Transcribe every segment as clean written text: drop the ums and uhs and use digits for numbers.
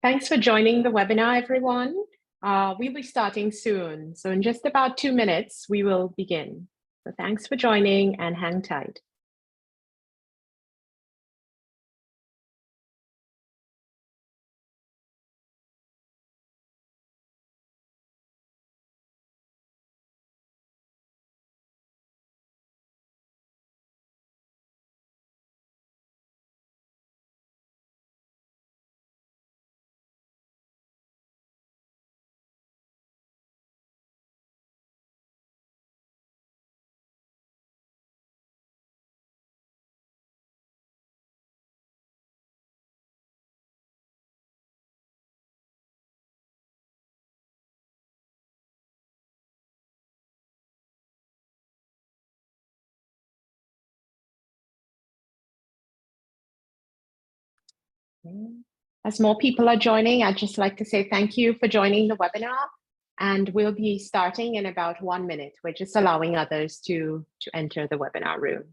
Thanks for joining the webinar, everyone. We'll be starting soon. So in just about 2 minutes, we will begin. So thanks for joining and hang tight. As more people are joining, I'd just like to say thank you for joining the webinar, and we'll be starting in about 1 minute. We're just allowing others to enter the webinar room.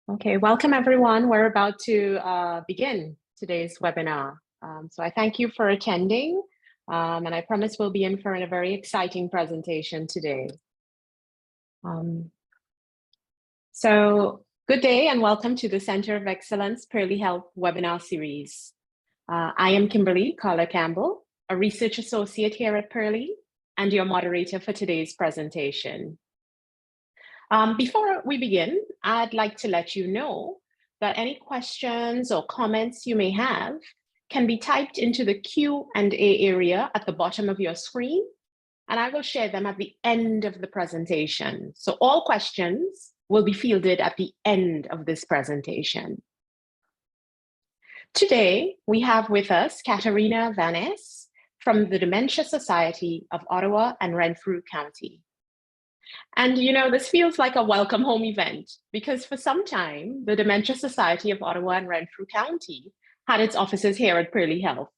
Okay, welcome everyone. We're about to begin today's webinar. So I thank you for attending, and I promise we'll be in for a very exciting presentation today. So good day and welcome to the Center of Excellence Pearly Health webinar series. I am Kimberly Collar-Campbell, a research associate here at Pearly and your moderator for today's presentation. Before we begin, I'd like to let you know that any questions or comments you may have can be typed into the Q&A area at the bottom of your screen, and I will share them at the end of the presentation. So all questions will be fielded at the end of this presentation. Today, we have with us Catharina van Es from the Dementia Society of Ottawa and Renfrew County. And you know, this feels like a welcome home event because for some time, the Dementia Society of Ottawa and Renfrew County had its offices here at Pearly Health.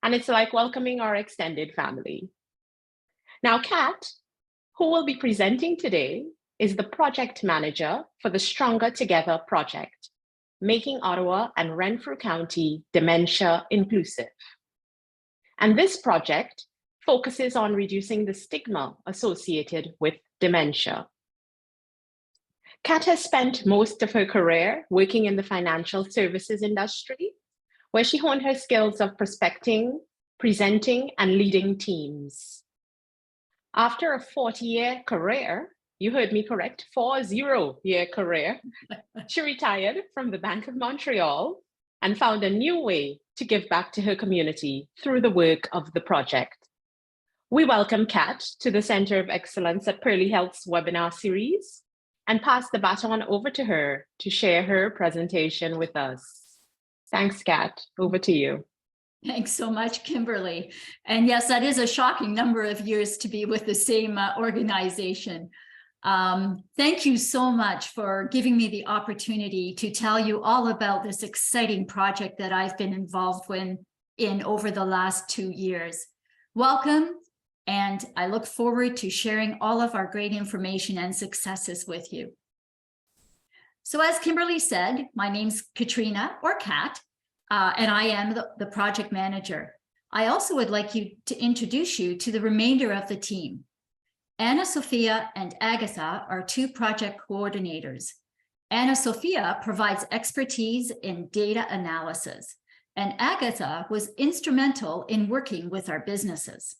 And it's like welcoming our extended family. Now, Kat, who will be presenting today, is the project manager for the Stronger Together project, making Ottawa and Renfrew County dementia-inclusive. And this project focuses on reducing the stigma associated with dementia. Kat has spent most of her career working in the financial services industry, where she honed her skills of prospecting, presenting, and leading teams. After a 40-year career, you heard me correct, 40-year career, she retired from the Bank of Montreal and found a new way to give back to her community through the work of the project. We welcome Kat to the Center of Excellence at Pearly Health's webinar series and pass the baton over to her to share her presentation with us. Thanks, Kat. Over to you. Thanks so much, Kimberly. And yes, that is a shocking number of years to be with the same organization. Thank you so much for giving me the opportunity to tell you all about this exciting project that I've been involved in over the last 2 years. Welcome, and I look forward to sharing all of our great information and successes with you. So as Kimberly said, my name's Katrina, or Kat, and I am the project manager. I also would like to introduce you to the remainder of the team. Anna Sophia and Agatha are 2 project coordinators. Anna Sophia provides expertise in data analysis, and Agatha was instrumental in working with our businesses.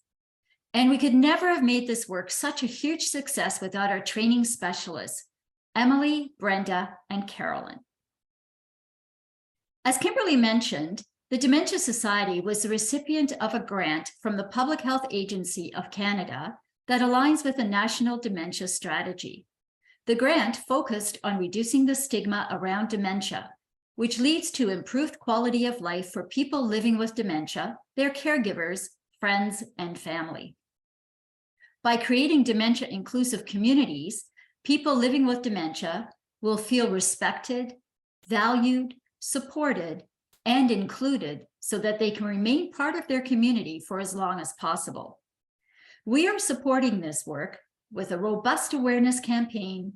And we could never have made this work such a huge success without our training specialists, Emily, Brenda, and Carolyn. As Kimberly mentioned, the Dementia Society was the recipient of a grant from the Public Health Agency of Canada that aligns with the National Dementia Strategy. The grant focused on reducing the stigma around dementia, which leads to improved quality of life for people living with dementia, their caregivers, friends, and family. By creating dementia-inclusive communities, people living with dementia will feel respected, valued, supported, and included so that they can remain part of their community for as long as possible. We are supporting this work with a robust awareness campaign,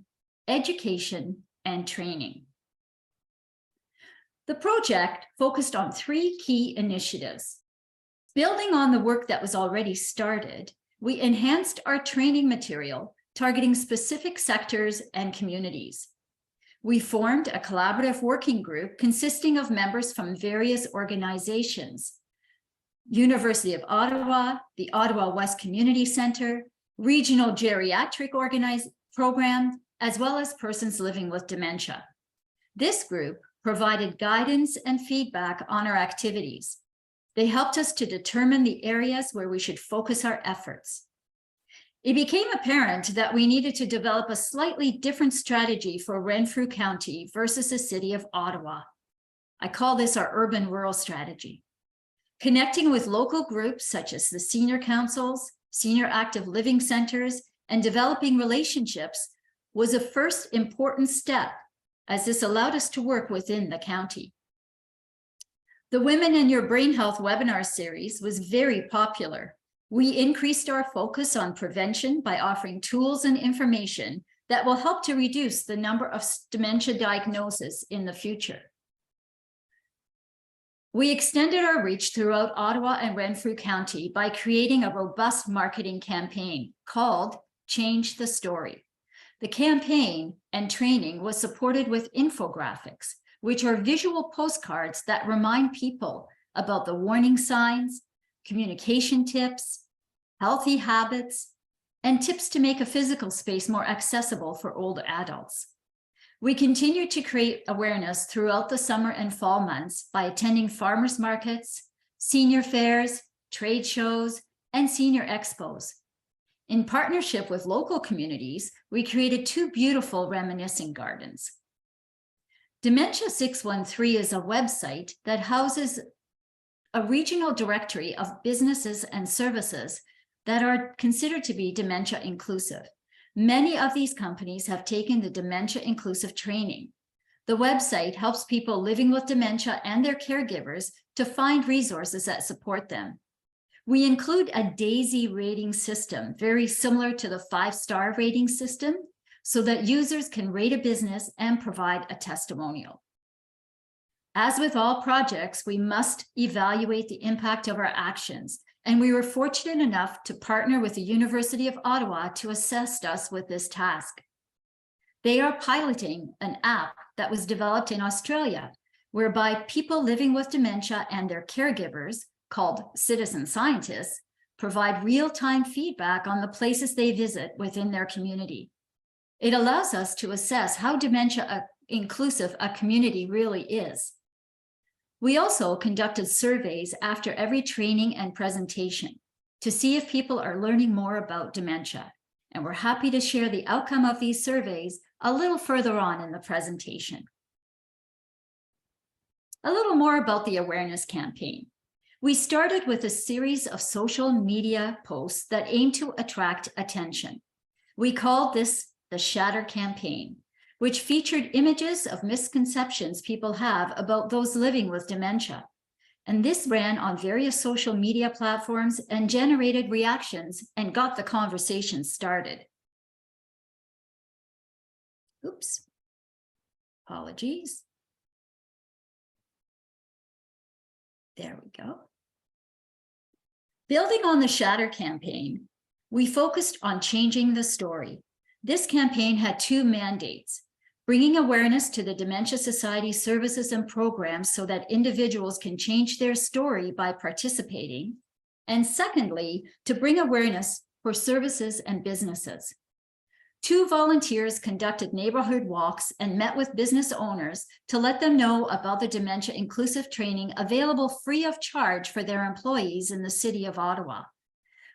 education, and training. The project focused on 3 key initiatives. Building on the work that was already started, we enhanced our training material targeting specific sectors and communities. We formed a collaborative working group consisting of members from various organizations: University of Ottawa, the Ottawa West Community Centre, Regional Geriatric Program, as well as persons living with dementia. This group provided guidance and feedback on our activities. They helped us to determine the areas where we should focus our efforts. It became apparent that we needed to develop a slightly different strategy for Renfrew County versus the city of Ottawa. I call this our urban-rural strategy. Connecting with local groups such as the senior councils, senior active living centers, and developing relationships was a first important step, as this allowed us to work within the county. The Women in Your Brain Health webinar series was very popular. We increased our focus on prevention by offering tools and information that will help to reduce the number of dementia diagnoses in the future. We extended our reach throughout Ottawa and Renfrew County by creating a robust marketing campaign called Change the Story. The campaign and training was supported with infographics, which are visual postcards that remind people about the warning signs, communication tips, healthy habits, and tips to make a physical space more accessible for older adults. We continue to create awareness throughout the summer and fall months by attending farmers markets, senior fairs, trade shows, and senior expos. In partnership with local communities, we created 2 beautiful reminiscing gardens. Dementia 613 is a website that houses a regional directory of businesses and services that are considered to be dementia inclusive. Many of these companies have taken the dementia inclusive training. The website helps people living with dementia and their caregivers to find resources that support them. We include a DAISY rating system, very similar to the 5-star rating system, so that users can rate a business and provide a testimonial. As with all projects, we must evaluate the impact of our actions, and we were fortunate enough to partner with the University of Ottawa to assist us with this task. They are piloting an app that was developed in Australia, whereby people living with dementia and their caregivers, called citizen scientists, provide real-time feedback on the places they visit within their community. It allows us to assess how dementia inclusive a community really is. We also conducted surveys after every training and presentation to see if people are learning more about dementia, and we're happy to share the outcome of these surveys a little further on in the presentation. A little more about the awareness campaign. We started with a series of social media posts that aim to attract attention. We called this the Shatter Campaign, which featured images of misconceptions people have about those living with dementia. And this ran on various social media platforms and generated reactions and got the conversation started. Oops, apologies. There we go. Building on the Shatter Campaign, we focused on changing the story. This campaign had 2 mandates: bringing awareness to the Dementia Society services and programs so that individuals can change their story by participating. And secondly, to bring awareness for services and businesses. 2 volunteers conducted neighborhood walks and met with business owners to let them know about the dementia inclusive training available free of charge for their employees in the city of Ottawa.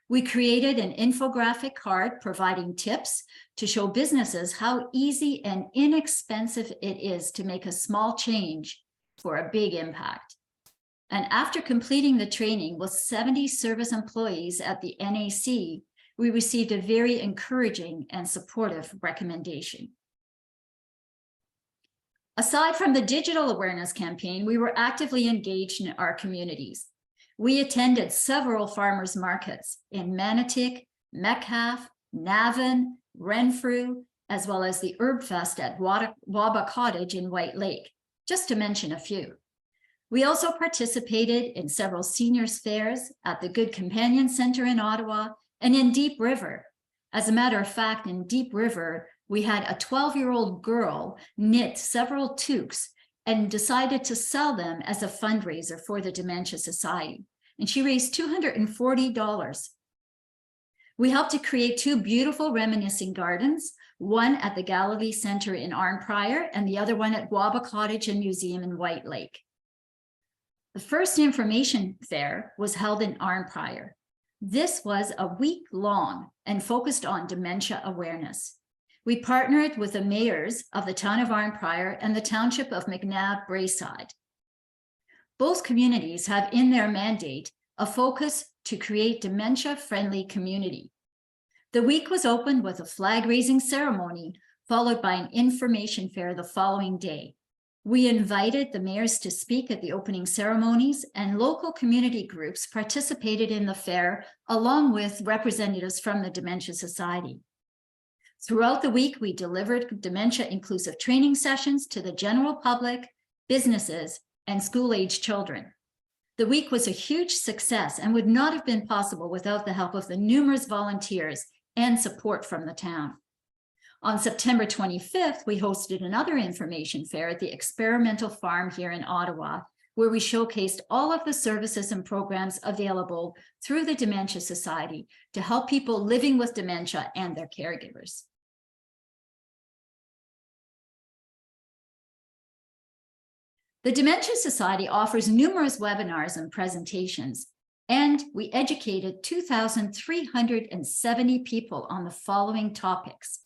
We created an infographic card providing tips to show businesses how easy and inexpensive it is to make a small change for a big impact. And after completing the training with 70 service employees at the NAC, we received a very encouraging and supportive recommendation. Aside from the digital awareness campaign, we were actively engaged in our communities. We attended several farmers markets in Manotick, Metcalfe, Navan, Renfrew, as well as the Herb Fest at Waba Cottage in White Lake, just to mention a few. We also participated in several seniors fairs at the Good Companion Center in Ottawa and in Deep River. As a matter of fact, in Deep River, we had a 12-year-old girl knit several toques and decided to sell them as a fundraiser for the Dementia Society. And she raised $240. We helped to create 2 beautiful reminiscing gardens, one at the Galilee Center in Arnprior and the other one at Waba Cottage and Museum in White Lake. The first information fair was held in Arnprior. This was a week long and focused on dementia awareness. We partnered with the mayors of the town of Arnprior and the township of McNabb-Braeside. Both communities have in their mandate a focus to create dementia-friendly community. The week was opened with a flag-raising ceremony, followed by an information fair the following day. We invited the mayors to speak at the opening ceremonies, and local community groups participated in the fair, along with representatives from the Dementia Society. Throughout the week, we delivered dementia-inclusive training sessions to the general public, businesses, and school-age children. The week was a huge success and would not have been possible without the help of the numerous volunteers and support from the town. On September 25th, we hosted another information fair at the Experimental Farm here in Ottawa, where we showcased all of the services and programs available through the Dementia Society to help people living with dementia and their caregivers. The Dementia Society offers numerous webinars and presentations, and we educated 2,370 people on the following topics.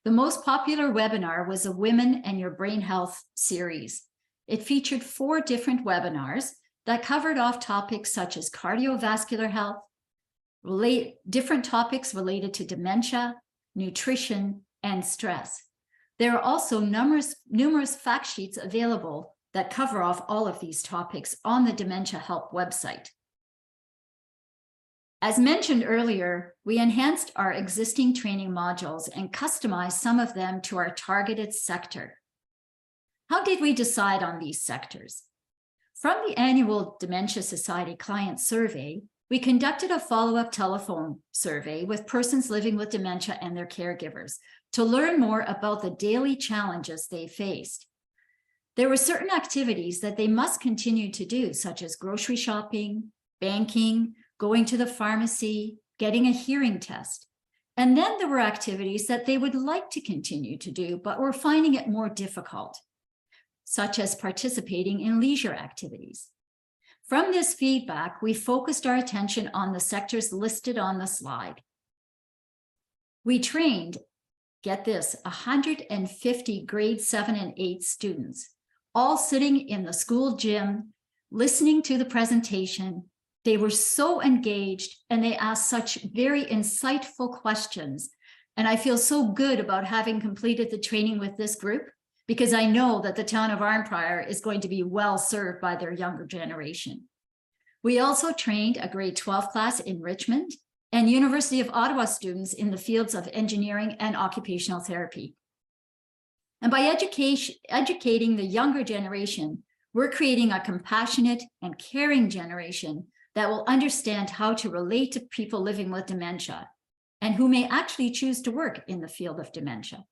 The most popular webinar was a Women and Your Brain Health series. It featured 4 different webinars that covered off topics such as cardiovascular health, different topics related to dementia, nutrition, and stress. There are also numerous fact sheets available that cover off all of these topics on the Dementia Help website. As mentioned earlier, we enhanced our existing training modules and customized some of them to our targeted sector. How did we decide on these sectors? From the annual Dementia Society client survey, we conducted a follow-up telephone survey with persons living with dementia and their caregivers to learn more about the daily challenges they faced. There were certain activities that they must continue to do, such as grocery shopping, banking, going to the pharmacy, getting a hearing test. And then there were activities that they would like to continue to do, but were finding it more difficult, such as participating in leisure activities. From this feedback, we focused our attention on the sectors listed on the slide. We trained, get this, 150 grade 7 and 8 students, all sitting in the school gym, listening to the presentation. They were so engaged and they asked such very insightful questions. And I feel so good about having completed the training with this group, because I know that the town of Arnprior is going to be well served by their younger generation. We also trained a grade 12 class in Richmond and University of Ottawa students in the fields of engineering and occupational therapy. And by educating the younger generation, we're creating a compassionate and caring generation that will understand how to relate to people living with dementia and who may actually choose to work in the field of dementia.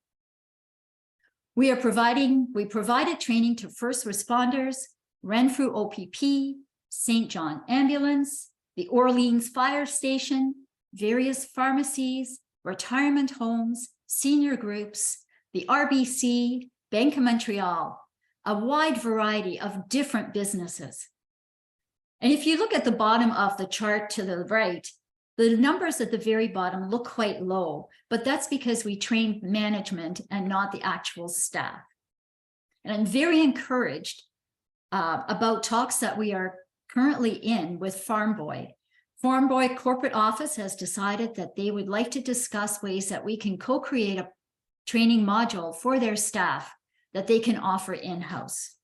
We provided training to first responders, Renfrew OPP, St. John Ambulance, the Orleans Fire Station, various pharmacies, retirement homes, senior groups, the RBC, Bank of Montreal, a wide variety of different businesses. And if you look at the bottom of the chart to the right, the numbers at the very bottom look quite low, but that's because we trained management and not the actual staff. And I'm very encouraged about talks that we are currently in with Farm Boy. Farm Boy corporate office has decided that they would like to discuss ways that we can co-create a training module for their staff that they can offer in-house.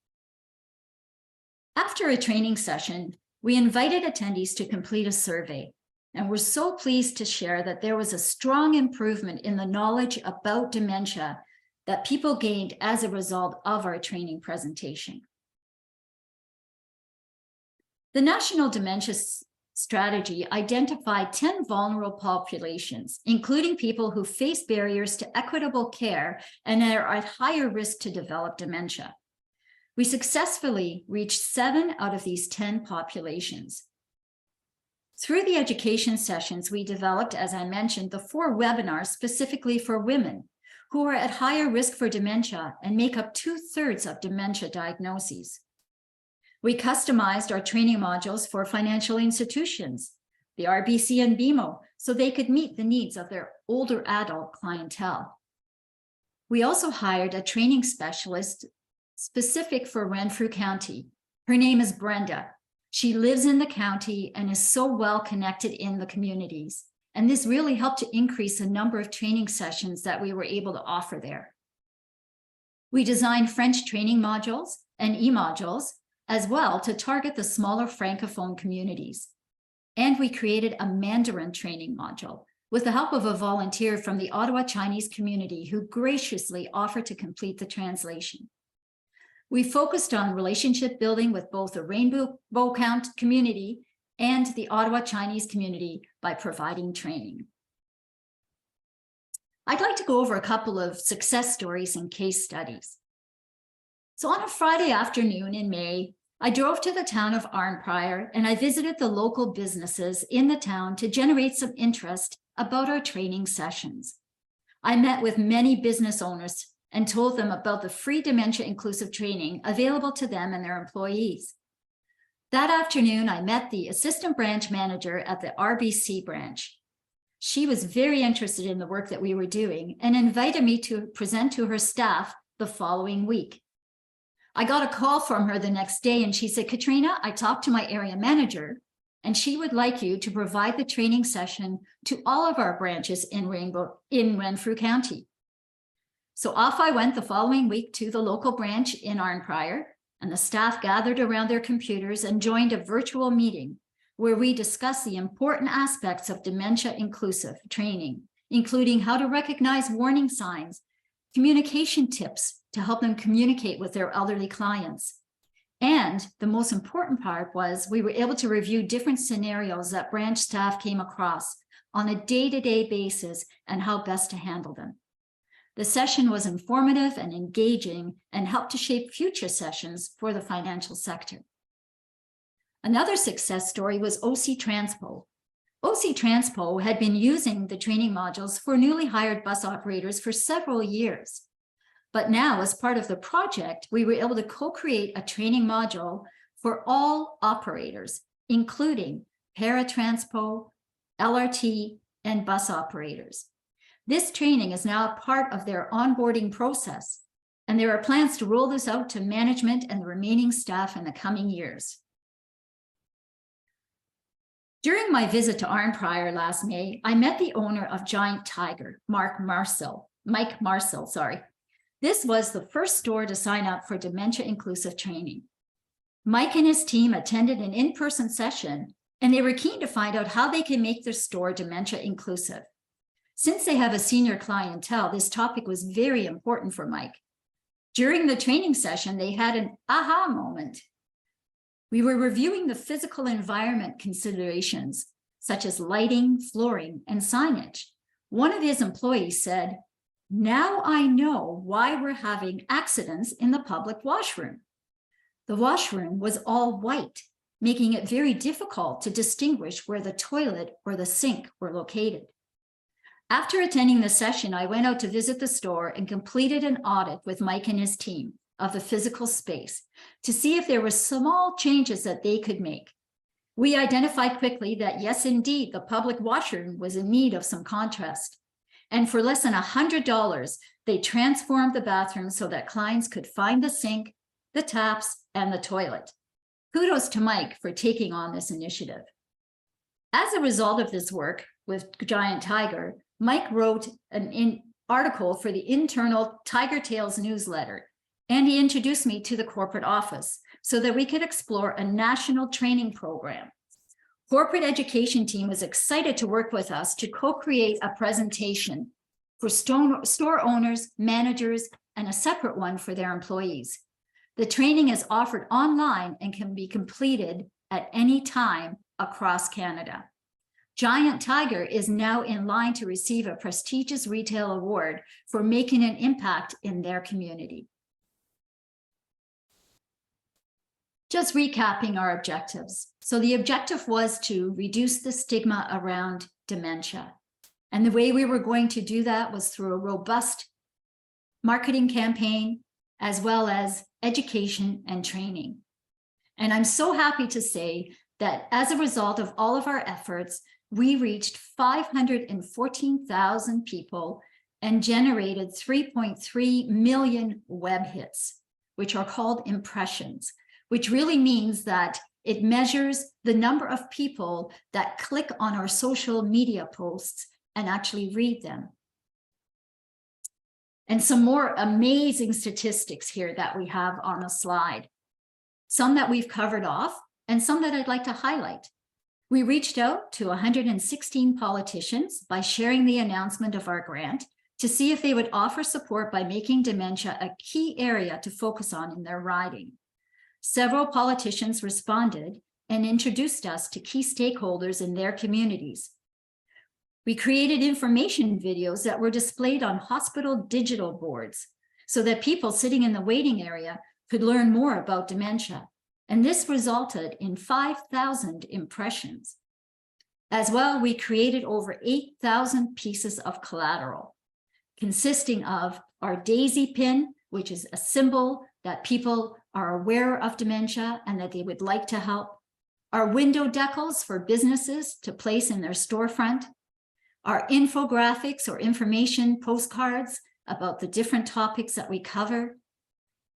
After a training session, we invited attendees to complete a survey, and we're so pleased to share that there was a strong improvement in the knowledge about dementia that people gained as a result of our training presentation. The National Dementia Strategy identified 10 vulnerable populations, including people who face barriers to equitable care and are at higher risk to develop dementia. We successfully reached 7 out of these 10 populations. Through the education sessions, we developed, as I mentioned, the 4 webinars specifically for women who are at higher risk for dementia and make up 2/3 of dementia diagnoses. We customized our training modules for financial institutions, the RBC and BMO, so they could meet the needs of their older adult clientele. We also hired a training specialist specific for Renfrew County. Her name is Brenda. She lives in the county and is so well connected in the communities. And this really helped to increase the number of training sessions that we were able to offer there. We designed French training modules and e-modules as well to target the smaller Francophone communities. And we created a Mandarin training module with the help of a volunteer from the Ottawa Chinese community who graciously offered to complete the translation. We focused on relationship building with both the Rainbow Count community and the Ottawa Chinese community by providing training. I'd like to go over a couple of success stories and case studies. So on a Friday afternoon in May, I drove to the town of Arnprior and I visited the local businesses in the town to generate some interest about our training sessions. I met with many business owners and told them about the free dementia-inclusive training available to them and their employees. That afternoon, I met the assistant branch manager at the RBC branch. She was very interested in the work that we were doing and invited me to present to her staff the following week. I got a call from her the next day and she said, Katrina, I talked to my area manager and she would like you to provide the training session to all of our branches in Renfrew County. So off I went the following week to the local branch in Arnprior, and the staff gathered around their computers and joined a virtual meeting where we discussed the important aspects of dementia-inclusive training, including how to recognize warning signs, communication tips to help them communicate with their elderly clients. And the most important part was we were able to review different scenarios that branch staff came across on a day-to-day basis and how best to handle them. The session was informative and engaging and helped to shape future sessions for the financial sector. Another success story was OC Transpo. OC Transpo had been using the training modules for newly hired bus operators for several years. But now, as part of the project, we were able to co-create a training module for all operators, including paratranspo, LRT, and bus operators. This training is now a part of their onboarding process, and there are plans to roll this out to management and the remaining staff in the coming years. During my visit to Arnprior last May, I met the owner of Giant Tiger, Mike Marcel. This was the first store to sign up for dementia-inclusive training. Mike and his team attended an in-person session, and they were keen to find out how they can make their store dementia-inclusive. Since they have a senior clientele, this topic was very important for Mike. During the training session, they had an aha moment. We were reviewing the physical environment considerations, such as lighting, flooring, and signage. One of his employees said, Now I know why we're having accidents in the public washroom. The washroom was all white, making it very difficult to distinguish where the toilet or the sink were located. After attending the session, I went out to visit the store and completed an audit with Mike and his team of the physical space to see if there were small changes that they could make. We identified quickly that yes, indeed, the public washroom was in need of some contrast. And for less than $100, they transformed the bathroom so that clients could find the sink, the taps, and the toilet. Kudos to Mike for taking on this initiative. As a result of this work with Giant Tiger, Mike wrote an article for the internal Tiger Tales newsletter, and he introduced me to the corporate office so that we could explore a national training program. Corporate education team was excited to work with us to co-create a presentation for store owners, managers, and a separate one for their employees. The training is offered online and can be completed at any time across Canada. Giant Tiger is now in line to receive a prestigious retail award for making an impact in their community. Just recapping our objectives. So the objective was to reduce the stigma around dementia. And the way we were going to do that was through a robust marketing campaign, as well as education and training. And I'm so happy to say that as a result of all of our efforts, we reached 514,000 people and generated 3.3 million web hits, which are called impressions, which really means that it measures the number of people that click on our social media posts and actually read them. And some more amazing statistics here that we have on the slide. Some that we've covered off and some that I'd like to highlight. We reached out to 116 politicians by sharing the announcement of our grant to see if they would offer support by making dementia a key area to focus on in their riding. Several politicians responded and introduced us to key stakeholders in their communities. We created information videos that were displayed on hospital digital boards so that people sitting in the waiting area could learn more about dementia. And this resulted in 5,000 impressions. As well, we created over 8,000 pieces of collateral, consisting of our daisy pin, which is a symbol that people are aware of dementia and that they would like to help, our window decals for businesses to place in their storefront, our infographics or information postcards about the different topics that we cover.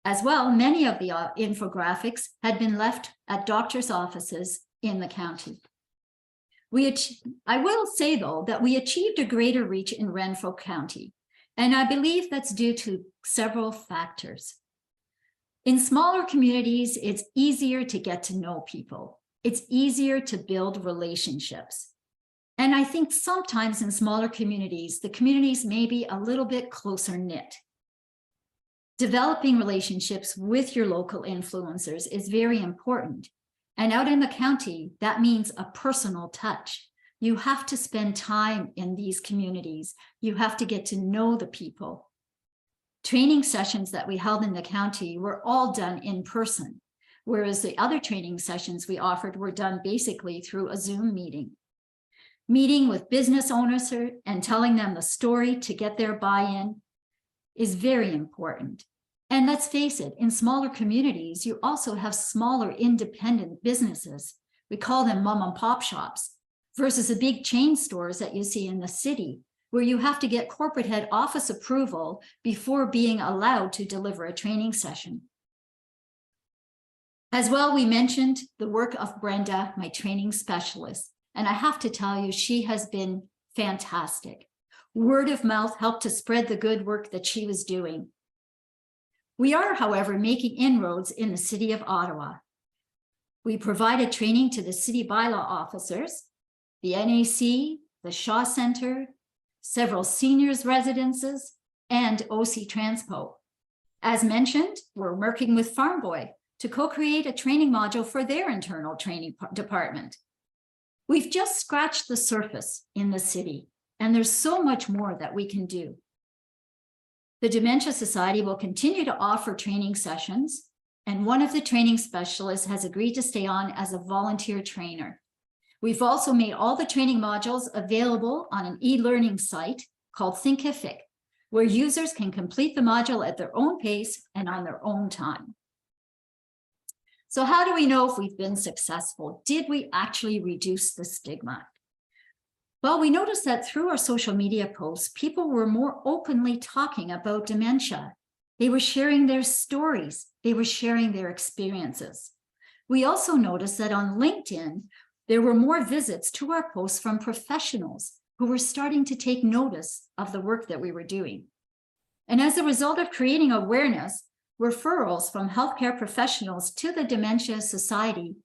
As well, many of the infographics had been left at doctors' offices in the county. I will say, though, that we achieved a greater reach in Renfrew County, and I believe that's due to several factors. In smaller communities, it's easier to get to know people. It's easier to build relationships. And I think sometimes in smaller communities, the communities may be a little bit closer knit. Developing relationships with your local influencers is very important. And out in the county, that means a personal touch. You have to spend time in these communities. You have to get to know the people. Training sessions that we held in the county were all done in person, whereas the other training sessions we offered were done basically through a Zoom meeting. Meeting with business owners and telling them the story to get their buy-in is very important. And let's face it, in smaller communities, you also have smaller independent businesses. We call them mom and pop shops versus the big chain stores that you see in the city, where you have to get corporate head office approval before being allowed to deliver a training session. As well, we mentioned the work of Brenda, my training specialist, and I have to tell you, she has been fantastic. Word of mouth helped to spread the good work that she was doing. We are, however, making inroads in the city of Ottawa. We provided training to the city bylaw officers, the NAC, the Shaw Centre, several seniors residences, and OC Transpo. As mentioned, we're working with Farm Boy to co-create a training module for their internal training department. We've just scratched the surface in the city, and there's so much more that we can do. The Dementia Society will continue to offer training sessions, and one of the training specialists has agreed to stay on as a volunteer trainer. We've also made all the training modules available on an e-learning site called Thinkific, where users can complete the module at their own pace and on their own time. So how do we know if we've been successful? Did we actually reduce the stigma? Well, we noticed that through our social media posts, people were more openly talking about dementia. They were sharing their stories. They were sharing their experiences. We also noticed that on LinkedIn, there were more visits to our posts from professionals who were starting to take notice of the work that we were doing. And as a result of creating awareness, referrals from healthcare professionals to the Dementia Society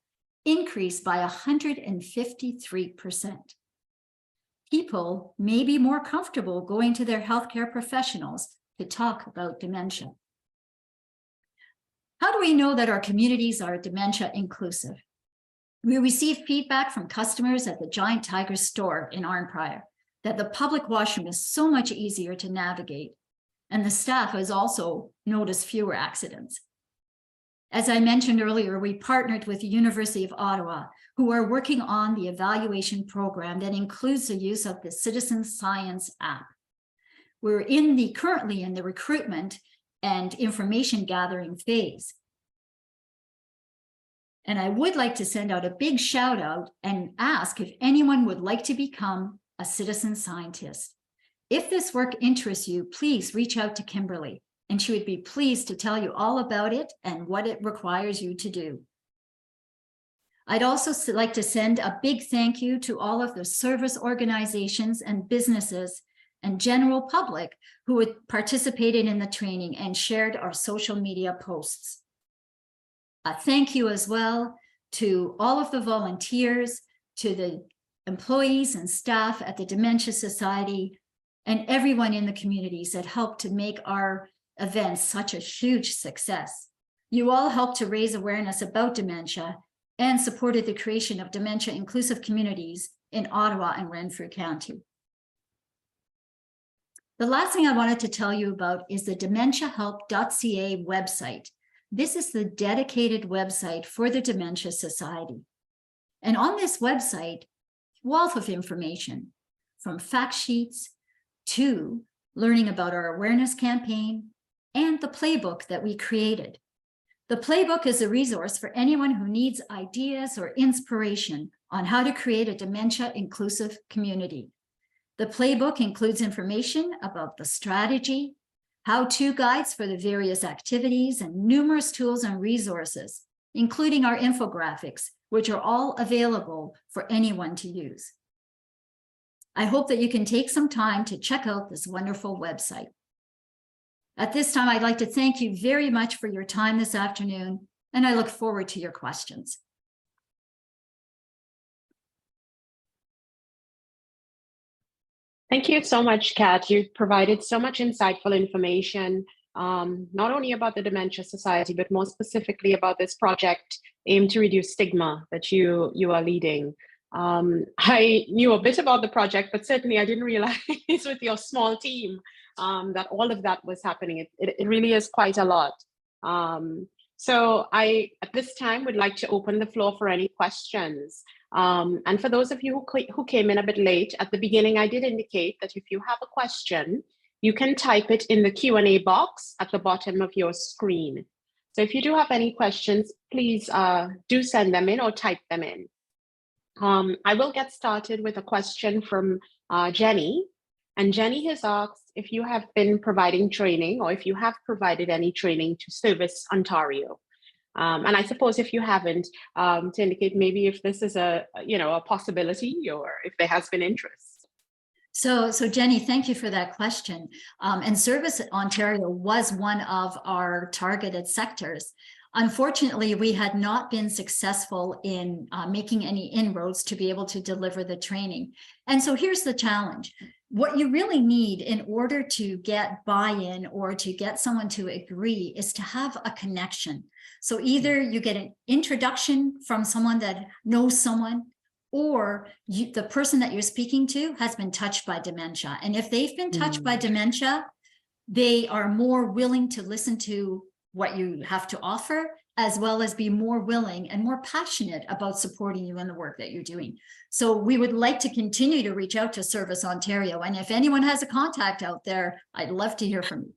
increased by 153%. People may be more comfortable going to their healthcare professionals to talk about dementia. How do we know that our communities are dementia inclusive? We receive feedback from customers at the Giant Tiger store in Arnprior that the public washroom is so much easier to navigate, and the staff has also noticed fewer accidents. As I mentioned earlier, we partnered with the University of Ottawa, who are working on the evaluation program that includes the use of the Citizen Science app. We're currently in the recruitment and information gathering phase. And I would like to send out a big shout out and ask if anyone would like to become a citizen scientist. If this work interests you, please reach out to Kimberly, and she would be pleased to tell you all about it and what it requires you to do. I'd also like to send a big thank you to all of the service organizations and businesses and general public who had participated in the training and shared our social media posts. A thank you as well to all of the volunteers, to the employees and staff at the Dementia Society, and everyone in the communities that helped to make our events such a huge success. You all helped to raise awareness about dementia and supported the creation of dementia-inclusive communities in Ottawa and Renfrew County. The last thing I wanted to tell you about is the dementiahelp.ca website. This is the dedicated website for the Dementia Society. And on this website, wealth of information, from fact sheets to learning about our awareness campaign and the playbook that we created. The playbook is a resource for anyone who needs ideas or inspiration on how to create a dementia-inclusive community. The playbook includes information about the strategy, how-to guides for the various activities, and numerous tools and resources, including our infographics, which are all available for anyone to use. I hope that you can take some time to check out this wonderful website. At this time, I'd like to thank you very much for your time this afternoon, and I look forward to your questions. Thank you so much, Kat. You've provided so much insightful information, not only about the Dementia Society, but more specifically about this project aimed to reduce stigma that you are leading. I knew a bit about the project, but certainly I didn't realize with your small team that all of that was happening. It really is quite a lot. So I, at this time, would like to open the floor for any questions. And for those of you who came in a bit late, at the beginning, I did indicate that if you have a question, you can type it in the Q&A box at the bottom of your screen. So if you do have any questions, please do send them in or type them in. I will get started with a question from Jenny. And Jenny has asked if you have been providing training or if you have provided any training to Service Ontario. And I suppose if you haven't, to indicate maybe if this is a possibility or if there has been interest. So Jenny, thank you for that question. And Service Ontario was one of our targeted sectors. Unfortunately, we had not been successful in making any inroads to be able to deliver the training. And so here's the challenge. What you really need in order to get buy-in or to get someone to agree is to have a connection. So either you get an introduction from someone that knows someone, or the person that you're speaking to has been touched by dementia. And if they've been touched by dementia, they are more willing to listen to what you have to offer, as well as be more willing and more passionate about supporting you in the work that you're doing. So we would like to continue to reach out to Service Ontario. And if anyone has a contact out there, I'd love to hear from you.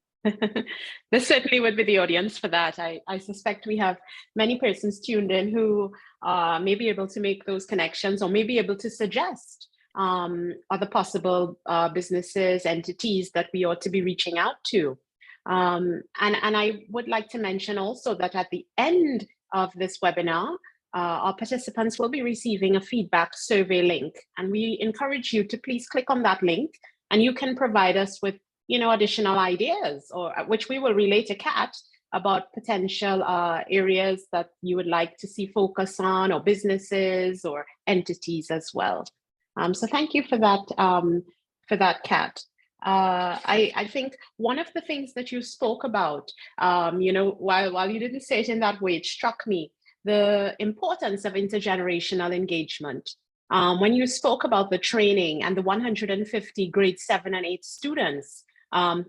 This certainly would be the audience for that. I suspect we have many persons tuned in who may be able to make those connections or may be able to suggest other possible businesses, entities that we ought to be reaching out to. And I would like to mention also that at the end of this webinar, our participants will be receiving a feedback survey link. And we encourage you to please click on that link, and you can provide us with additional ideas, or which we will relay to Kat about potential areas that you would like to see focus on, or businesses or entities as well. So thank you for that, Kat. I think one of the things that you spoke about, while you didn't say it in that way, it struck me, the importance of intergenerational engagement. When you spoke about the training and the 150 grade 7 and 8 students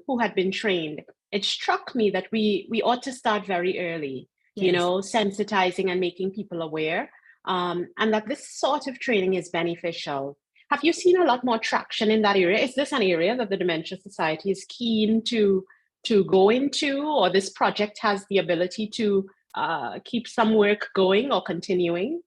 who had been trained, it struck me that we ought to start very early, yes, sensitizing and making people aware, and that this sort of training is beneficial. Have you seen a lot more traction in that area? Is this an area that the Dementia Society is keen to go into, or this project has the ability to keep some work going or continuing?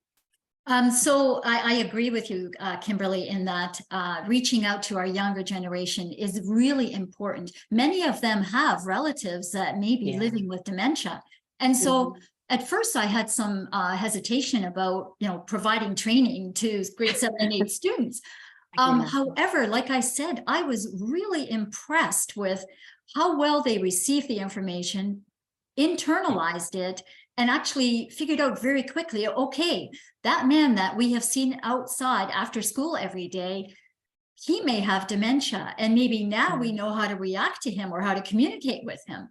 So I agree with you, Kimberly, in that reaching out to our younger generation is really important. Many of them have relatives that may be living with dementia. And so at first I had some hesitation about, providing training to grade 7 and 8 students. However, like I said, I was really impressed with how well they received the information, internalized it, and actually figured out very quickly, okay, that man that we have seen outside after school every day, he may have dementia, and maybe now we know how to react to him or how to communicate with him.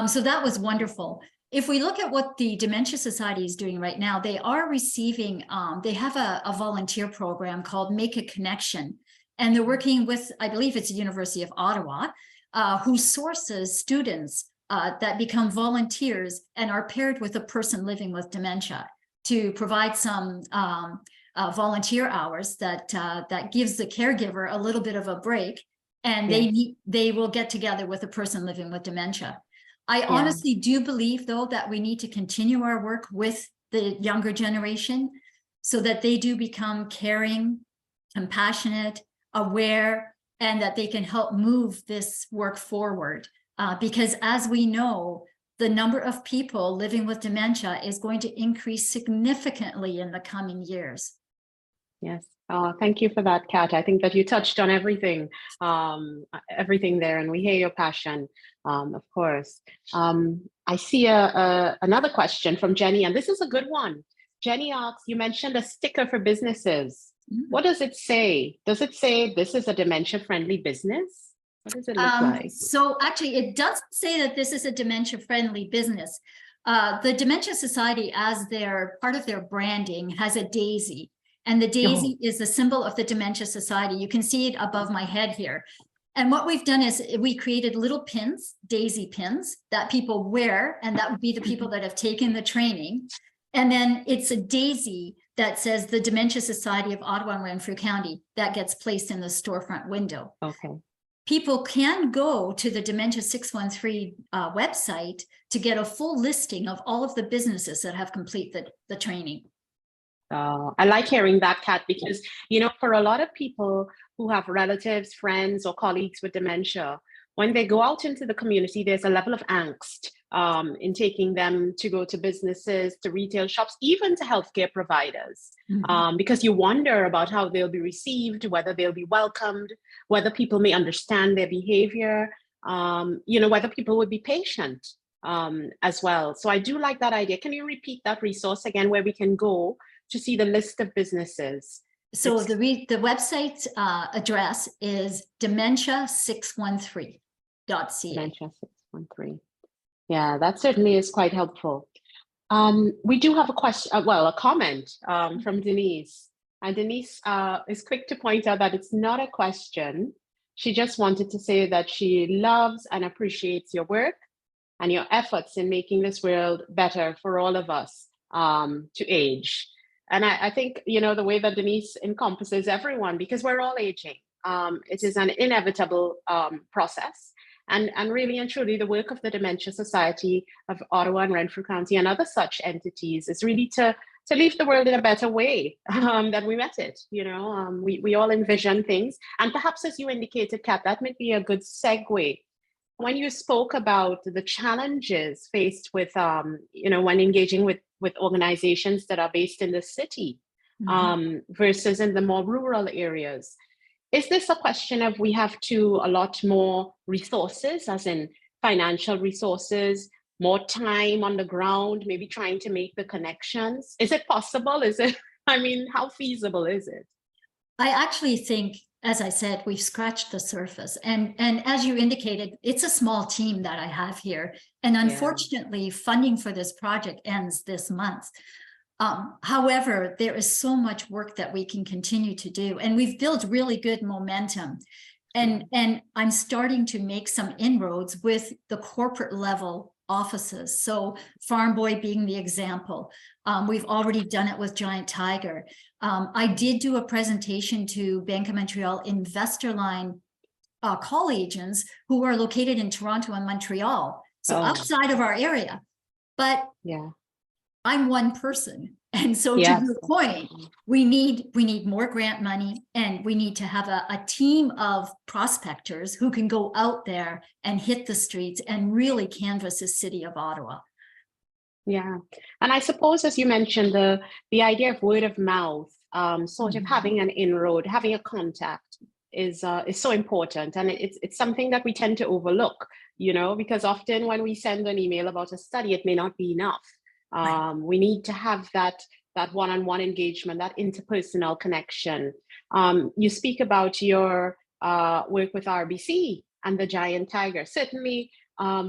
So that was wonderful. If we look at what the Dementia Society is doing right now, they are receiving, they have a volunteer program called Make a Connection, and they're working with, I believe it's the University of Ottawa, who sources students that become volunteers and are paired with a person living with dementia to provide some volunteer hours that gives the caregiver a little bit of a break, and they will get together with a person living with dementia. I honestly do believe, though, that we need to continue our work with the younger generation so that they do become caring, compassionate, aware, and that they can help move this work forward. Because as we know, the number of people living with dementia is going to increase significantly in the coming years. Yes. Thank you for that, Kat. I think that you touched on everything there, and we hear your passion, of course. I see another question from Jenny, and this is a good one. Jenny asks, you mentioned a sticker for businesses. What does it say? Does it say this is a dementia-friendly business? What does it look like? So actually, it doesn't say that this is a dementia-friendly business. The Dementia Society, as part of their branding, has a daisy. And the daisy is the symbol of the Dementia Society. You can see it above my head here. And what we've done is we created little pins, daisy pins, that people wear, and that would be the people that have taken the training. And then it's a daisy that says the Dementia Society of Ottawa and Renfrew County that gets placed in the storefront window. Okay. People can go to the Dementia 613 website to get a full listing of all of the businesses that have completed the training. I like hearing that, Kat, because, for a lot of people who have relatives, friends, or colleagues with dementia, when they go out into the community, there's a level of angst in taking them to go to businesses, to retail shops, even to healthcare providers, because you wonder about how they'll be received, whether they'll be welcomed, whether people may understand their behavior, whether people would be patient as well. So I do like that idea. Can you repeat that resource again, where we can go to see the list of businesses? So the website address is dementia613.ca. Dementia613. Yeah, that certainly is quite helpful. We do have a question, a comment from Denise. And Denise is quick to point out that it's not a question. She just wanted to say that she loves and appreciates your work and your efforts in making this world better for all of us to age. And I think, you know, the way that Denise encompasses everyone, because we're all aging, it is an inevitable process. And really and truly, the work of the Dementia Society of Ottawa and Renfrew County and other such entities is really to leave the world in a better way than we met it. You know, we all envision things. And perhaps, as you indicated, Kat, that might be a good segue. When you spoke about the challenges faced with, you know, when engaging with organizations that are based in the city versus in the more rural areas, is this a question of we have to allot more resources, as in financial resources, more time on the ground, maybe trying to make the connections? Is it possible? Is it, I mean, how feasible is it? I actually think, as I said, we've scratched the surface. And as you indicated, it's a small team that I have here. And unfortunately, funding for this project ends this month. However, there is so much work that we can continue to do. And we've built really good momentum. And I'm starting to make some inroads with the corporate level offices. So Farm Boy being the example. We've already done it with Giant Tiger. I did do a presentation to Bank of Montreal Investor Line call agents who are located in Toronto and Montreal, so outside of our area. But I'm one person. And so to your point, we need more grant money, and we need to have a team of prospectors who can go out there and hit the streets and really canvass the city of Ottawa. Yeah, and I suppose, as you mentioned, the idea of word of mouth, sort of having an inroad, having a contact is so important, and it's something that we tend to overlook, you know, because often when we send an email about a study, it may not be enough. We need to have that one-on-one engagement, that interpersonal connection. You speak about your work with RBC and the Giant Tiger. Certainly,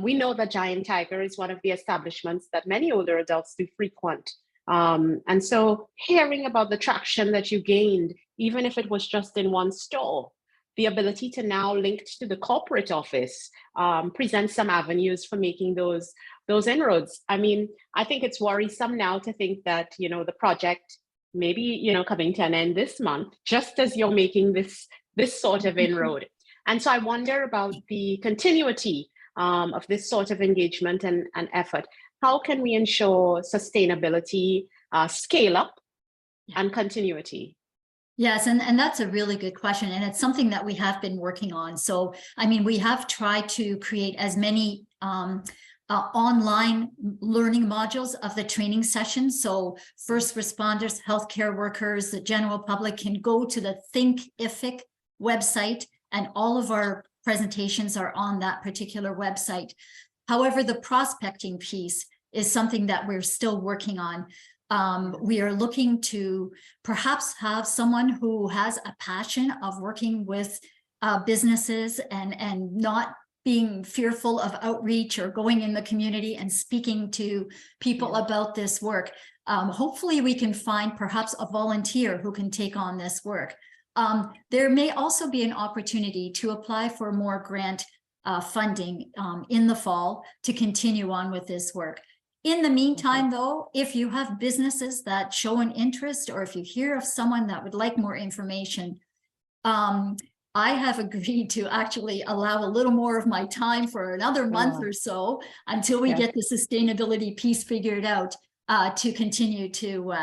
we know that Giant Tiger is one of the establishments that many older adults do frequent. And so hearing about the traction that you gained, even if it was just in one store, the ability to now link to the corporate office presents some avenues for making those inroads. I mean, I think it's worrisome now to think that, you know, the project maybe, you know, coming to an end this month, just as you're making this sort of inroad. And so I wonder about the continuity of this sort of engagement and effort. How can we ensure sustainability, scale up, and continuity? Yes, and that's a really good question. And it's something that we have been working on. So, I mean, we have tried to create as many online learning modules of the training sessions. So first responders, healthcare workers, the general public can go to the Thinkific website, and all of our presentations are on that particular website. However, the prospecting piece is something that we're still working on. We are looking to perhaps have someone who has a passion of working with businesses and not being fearful of outreach or going in the community and speaking to people about this work. Hopefully we can find perhaps a volunteer who can take on this work. There may also be an opportunity to apply for more grant funding in the fall to continue on with this work. In the meantime, though, if you have businesses that show an interest, or if you hear of someone that would like more information, I have agreed to actually allow a little more of my time for another month or so until we get the sustainability piece figured out to continue to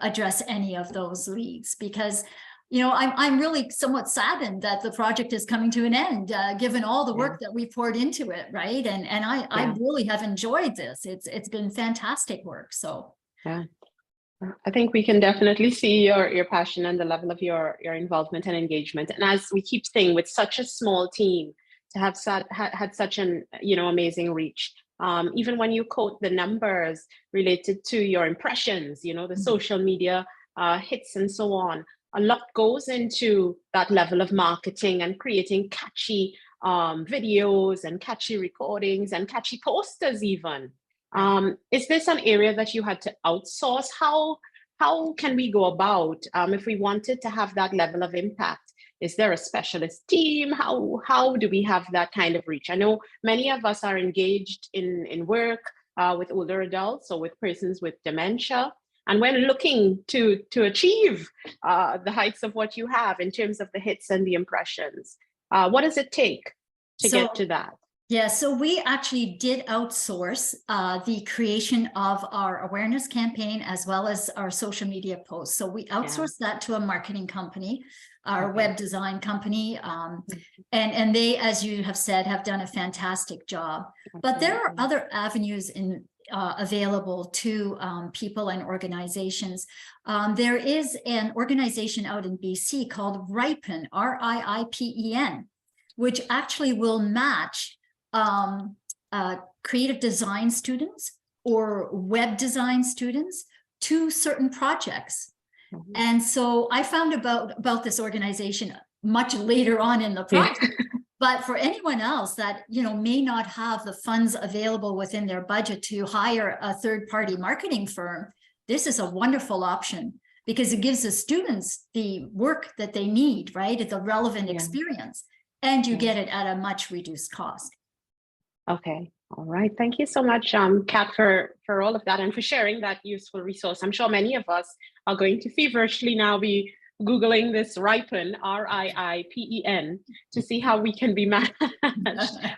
address any of those leads, because you know, I'm really somewhat saddened that the project is coming to an end, given all the work that we poured into it, right? And I really have enjoyed this. It's been fantastic work. So I think we can definitely see your passion and the level of your involvement and engagement. And as we keep saying, with such a small team, to have had such an amazing reach. Even when you quote the numbers related to your impressions, the social media hits and so on. A lot goes into that level of marketing and creating catchy videos and catchy recordings and catchy posters even. Is this an area that you had to outsource? How can we go about if we wanted to have that level of impact Is there a specialist team? How do we have that kind of reach? I know many of us are engaged in work with older adults or with persons with dementia, and we're looking to achieve the heights of what you have in terms of the hits and the impressions. What does it take to get to that? Yeah, so we actually did outsource the creation of our awareness campaign as well as our social media posts. So we outsourced that to a marketing company, our web design company. And they, as you have said, have done a fantastic job. But there are other avenues available to people and organizations. There is an organization out in BC called RIPEN, RIIPEN, which actually will match creative design students or web design students to certain projects. And so I found about this organization much later on in the project. But for anyone else that, you know, may not have the funds available within their budget to hire a third-party marketing firm, this is a wonderful option because it gives the students the work that they need, right? It's a relevant experience, and you get it at a much reduced cost. Okay. All right. Thank you so much, Kat, for all of that and for sharing that useful resource. I'm sure many of us are going to feverishly now be Googling this RIPEN, RIIPEN, to see how we can be matched,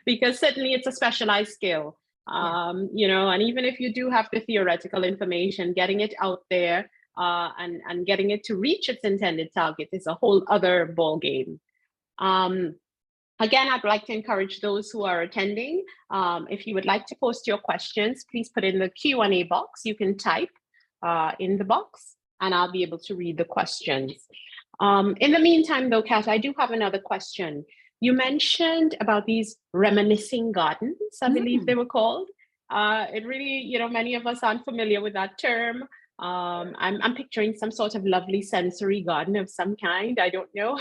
because certainly it's a specialized skill. You know, and even if you do have the theoretical information, getting it out there and getting it to reach its intended target is a whole other ball game. Again, I'd like to encourage those who are attending, if you would like to post your questions, please put in the Q&A box. You can type in the box and I'll be able to read the questions. In the meantime, though, Kat, I do have another question. You mentioned about these reminiscing gardens, I believe they were called. It really, you know, many of us aren't familiar with that term. I'm picturing some sort of lovely sensory garden of some kind. I don't know,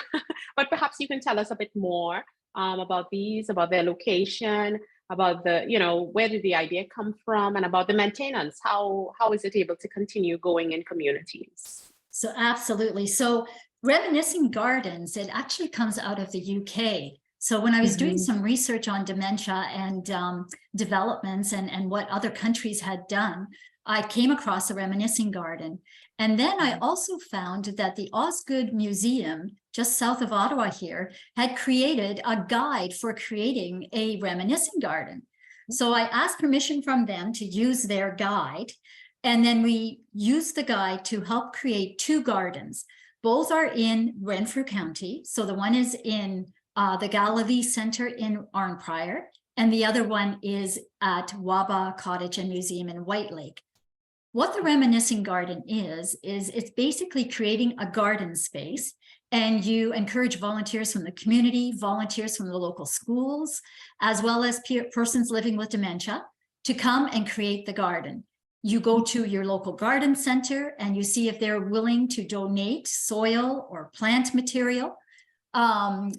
but perhaps you can tell us a bit more about these, about their location, about the, you know, where did the idea come from, and about the maintenance. How is it able to continue going in communities? So absolutely. So reminiscing gardens, it actually comes out of the UK. So when I was doing some research on dementia and developments and what other countries had done, I came across a reminiscing garden. And then I also found that the Osgood Museum, just south of Ottawa here, had created a guide for creating a reminiscing garden. So I asked permission from them to use their guide. And then we used the guide to help create two gardens. Both are in Renfrew County. So the one is in the Galilee Center in Arnprior, and the other one is at Waba Cottage and Museum in White Lake. What the reminiscing garden is it's basically creating a garden space, and you encourage volunteers from the community, volunteers from the local schools, as well as persons living with dementia to come and create the garden. You go to your local garden center and you see if they're willing to donate soil or plant material.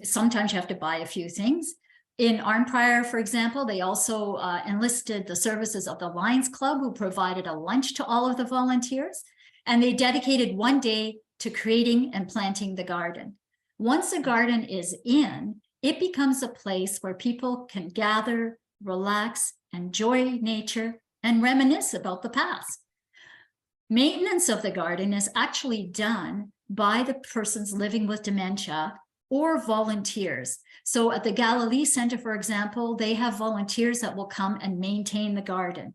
Sometimes you have to buy a few things. In Arnprior, for example, they also enlisted the services of the Lions Club, who provided a lunch to all of the volunteers, and they dedicated one day to creating and planting the garden. Once the garden is in, it becomes a place where people can gather, relax, enjoy nature, and reminisce about the past. Maintenance of the garden is actually done by the persons living with dementia or volunteers. So at the Galilee Center, for example, they have volunteers that will come and maintain the garden.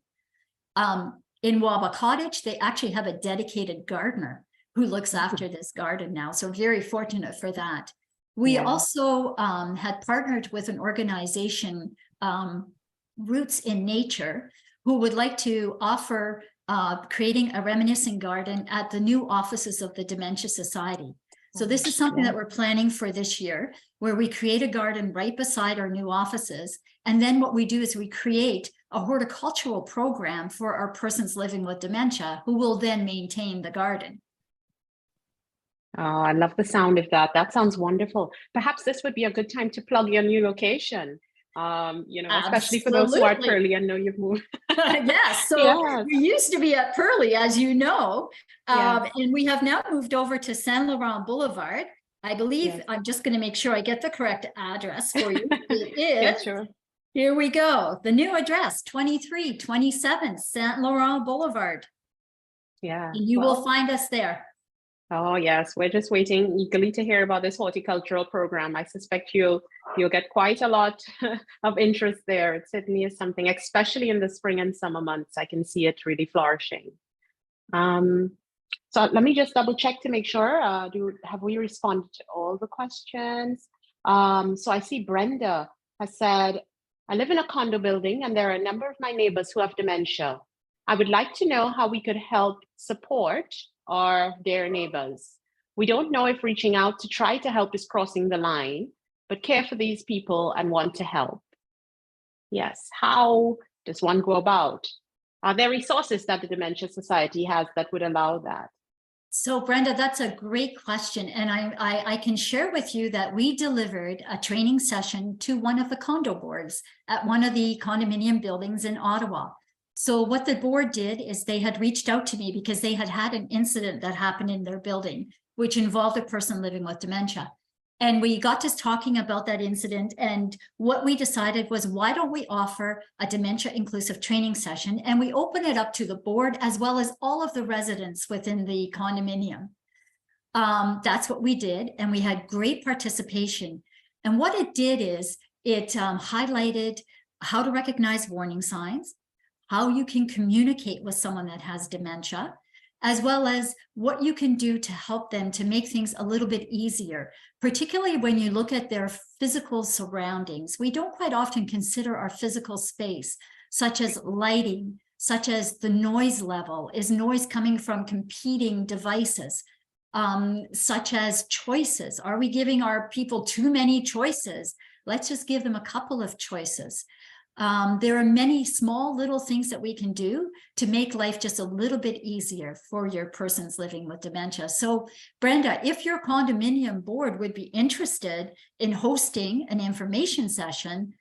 In Waba Cottage, they actually have a dedicated gardener who looks after this garden now. So very fortunate for that. We also had partnered with an organization, Roots in Nature, who would like to offer creating a reminiscing garden at the new offices of the Dementia Society. So this is something that we're planning for this year, where we create a garden right beside our new offices. And then what we do is we create a horticultural program for our persons living with dementia, who will then maintain the garden. Oh, I love the sound of that. That sounds wonderful. Perhaps this would be a good time to plug your new location. You know, especially for those who are at Pearly and know you've moved. Yes, so we used to be at Pearly, as you know, and we have now moved over to Saint Laurent Boulevard. I believe Yes. I'm just going to make sure I get the correct address for you. It Yeah, is, sure. here we go. The new address, 2327 Saint Laurent Boulevard. Yeah. And you will Well, find us there. oh yes, we're just waiting eagerly to hear about this horticultural program. I suspect you'll get quite a lot of interest there. It certainly is something, especially in the spring and summer months. I can see it really flourishing. So let me just double check to make sure. Have we responded to all the questions? So I see Brenda has said, I live in a condo building and there are a number of my neighbors who have dementia. I would like to know how we could help support their neighbors. We don't know if reaching out to try to help is crossing the line, but care for these people and want to help. Yes, how does one go about? Are there resources that the Dementia Society has that would allow that? So Brenda, that's a great question. And I can share with you that we delivered a training session to one of the condo boards at one of the condominium buildings in Ottawa. So what the board did is they had reached out to me because they had had an incident that happened in their building, which involved a person living with dementia. And we got to talking about that incident. And what we decided was, why don't we offer a dementia inclusive training session? And we open it up to the board as well as all of the residents within the condominium. That's what we did. And we had great participation. And what it did is it highlighted how to recognize warning signs, how you can communicate with someone that has dementia, as well as what you can do to help them to make things a little bit easier, particularly when you look at their physical surroundings. We don't quite often consider our physical space, such as lighting, such as the noise level. Is noise coming from competing devices? Such as choices. Are we giving our people too many choices? Let's just give them a couple of choices. There are many small little things that we can do to make life just a little bit easier for your persons living with dementia. So Brenda, if your condominium board would be interested in hosting an information session,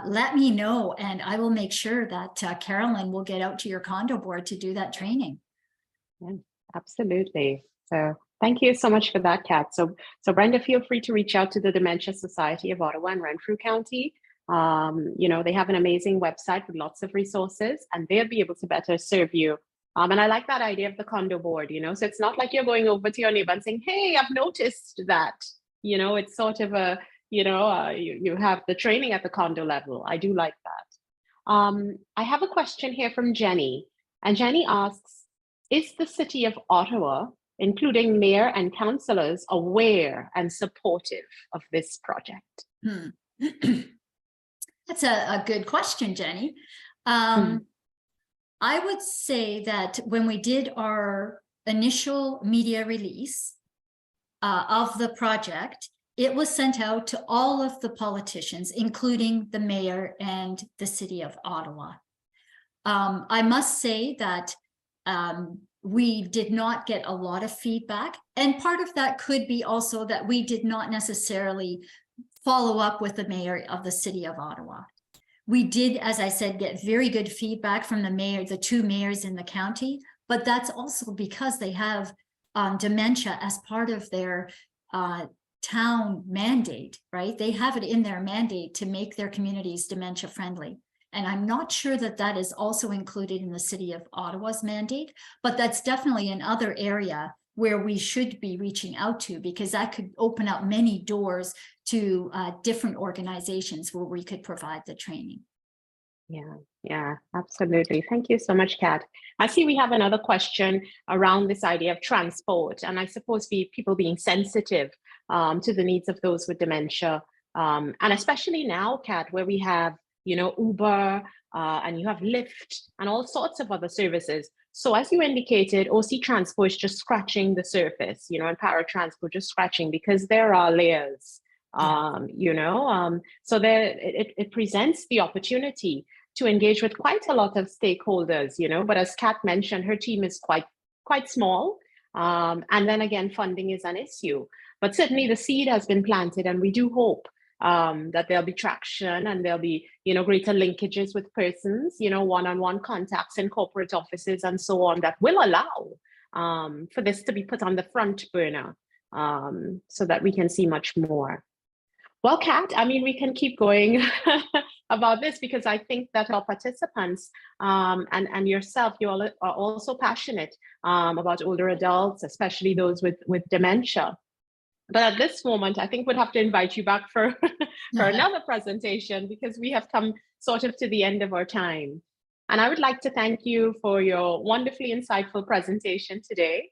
let me know and I will make sure that Carolyn will get out to your condo board to do that training. Yeah, absolutely. So thank you so much for that, Kat. So Brenda, feel free to reach out to the Dementia Society of Ottawa and Renfrew County. They have an amazing website with lots of resources and they'll be able to better serve you. And I like that idea of the condo board, so it's not like you're going over to your neighbor and saying, hey, I've noticed that, it's sort of a, you have the training at the condo level. I do like that. I have a question here from Jenny, and Jenny asks, is the city of Ottawa, including mayor and councillors, aware and supportive of this project? That's a good question, Jenny. I would say that when we did our initial media release of the project, it was sent out to all of the politicians, including the mayor and the city of Ottawa. I must say that we did not get a lot of feedback. And part of that could be also that we did not necessarily follow up with the mayor of the city of Ottawa. We did, as I said, get very good feedback from the two mayors in the county, but that's also because they have dementia as part of their town mandate, right? They have it in their mandate to make their communities dementia friendly. And I'm not sure that that is also included in the city of Ottawa's mandate, but that's definitely another area where we should be reaching out to, because that could open up many doors to different organizations where we could provide the training. Yeah, absolutely. Thank you so much, Kat. I see we have another question around this idea of transport, and I suppose people being sensitive to the needs of those with dementia, and especially now, Kat, where we have, Uber and you have Lyft and all sorts of other services. So as you indicated, OC Transport is just scratching the surface, and paratransport just scratching, because there are layers, so there it presents the opportunity to engage with quite a lot of stakeholders, but as Kat mentioned, her team is quite small. And then again, funding is an issue, but certainly the seed has been planted, and we do hope that there'll be traction and there'll be, greater linkages with persons, one-on-one contacts in corporate offices and so on, that will allow for this to be put on the front burner. so that we can see much more. Well, Kat, I mean, we can keep going about this because I think that our participants and yourself, you all are also passionate about older adults, especially those with dementia. But at this moment, I think we'd have to invite you back for, for another presentation because we have come sort of to the end of our time. And I would like to thank you for your wonderfully insightful presentation today.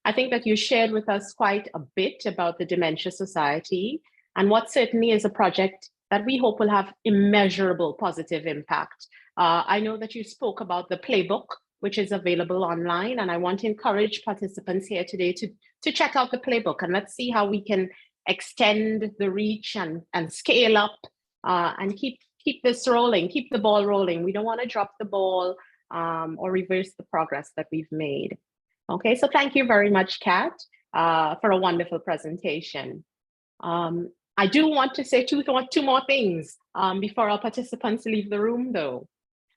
I think that you shared with us quite a bit about the Dementia Society and what certainly is a project that we hope will have immeasurable positive impact. I know that you spoke about the playbook, which is available online, and I want to encourage participants here today to check out the playbook and let's see how we can extend the reach and scale up and keep this rolling, keep the ball rolling. We don't want to drop the ball or reverse the progress that we've made. Okay, so thank you very much, Kat, for a wonderful presentation. I do want to say two more things before our participants leave the room, though.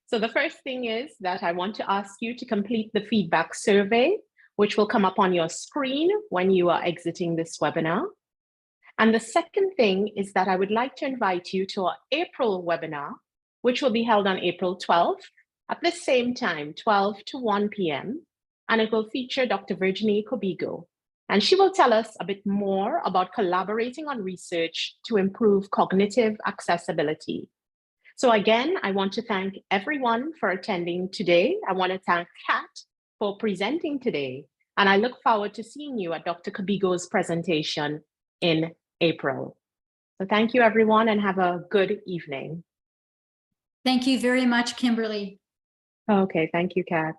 So the first thing is that I want to ask you to complete the feedback survey, which will come up on your screen when you are exiting this webinar. And the second thing is that I would like to invite you to our April webinar, which will be held on April 12th at the same time, 12 to 1 p.m. And it will feature Dr. Virginie Kobigo. And she will tell us a bit more about collaborating on research to improve cognitive accessibility. So again, I want to thank everyone for attending today. I want to thank Kat for presenting today. And I look forward to seeing you at Dr. Kobigo's presentation in April. So thank you, everyone, and have a good evening. Thank you very much, Kimberly. Okay, thank you, Kat.